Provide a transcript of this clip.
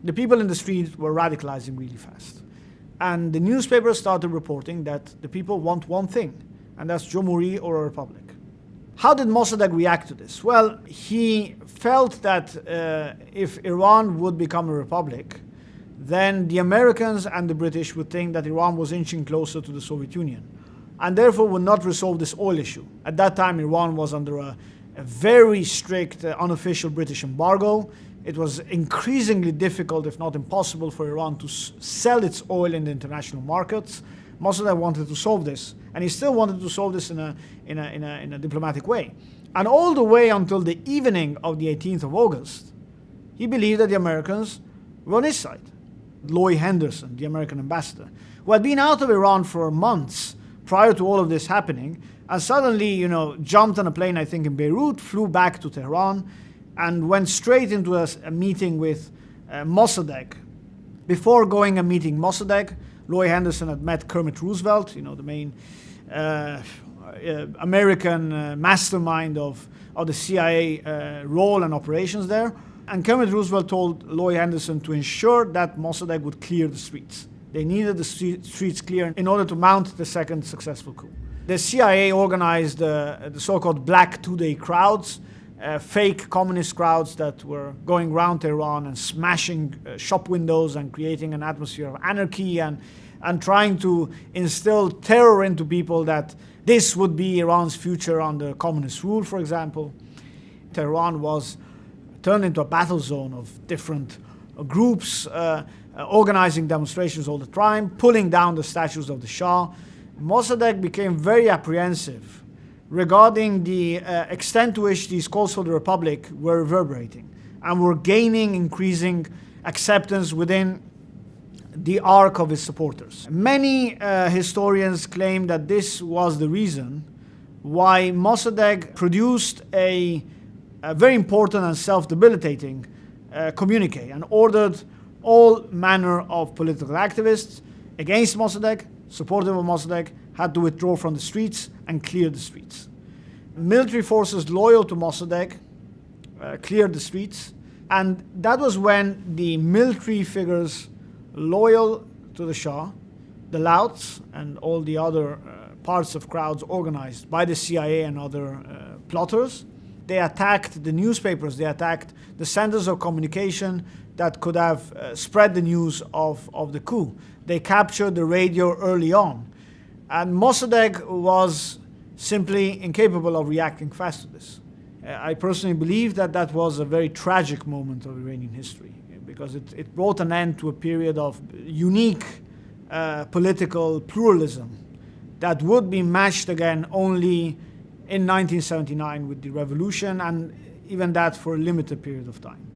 the people in the streets were radicalizing really fast. And the newspapers started reporting that the people want one thing, and that's jumari or a republic. How did Mosaddegh react to this? Well, he felt that if Iran would become a republic, then the Americans and the British would think that Iran was inching closer to the Soviet Union, and therefore would not resolve this oil issue. At that time, Iran was under a very strict unofficial British embargo. It was increasingly difficult, if not impossible, for Iran to sell its oil in the international markets. Mosaddegh wanted to solve this, and he still wanted to solve this in a diplomatic way. And all the way until the evening of the 18th of August, he believed that the Americans were on his side. Lloyd Henderson, the American ambassador, who had been out of Iran for months prior to all of this happening, and suddenly, jumped on a plane, I think in Beirut, flew back to Tehran, and went straight into a meeting with Mosaddegh. Before going and meeting Mosaddegh, Lloyd Henderson had met Kermit Roosevelt, the main American mastermind of the CIA role and operations there. And Kermit Roosevelt told Lloyd Henderson to ensure that Mosaddegh would clear the streets. They needed the streets clear in order to mount the second successful coup. The CIA organized the so-called Black Two-Day crowds, fake communist crowds that were going around Tehran and smashing shop windows and creating an atmosphere of anarchy and trying to instill terror into people that this would be Iran's future under communist rule, for example. Tehran was turned into a battle zone of different groups, organizing demonstrations all the time, pulling down the statues of the Shah. Mosaddegh became very apprehensive regarding the extent to which these calls for the Republic were reverberating and were gaining increasing acceptance within the arc of his supporters. Many historians claim that this was the reason why Mosaddegh produced a very important and self-debilitating communique and ordered all manner of political activists against Mosaddegh, supportive of Mosaddegh, had to withdraw from the streets and clear the streets. Military forces loyal to Mosaddegh cleared the streets, and that was when the military figures loyal to the Shah, the Louts, and all the other parts of crowds organized by the CIA and other plotters, they attacked the newspapers, they attacked the centers of communication that could have spread the news of the coup. They captured the radio early on. And Mosaddegh was simply incapable of reacting fast to this. I personally believe that that was a very tragic moment of Iranian history, because it brought an end to a period of unique political pluralism that would be matched again only in 1979 with the revolution, and even that for a limited period of time.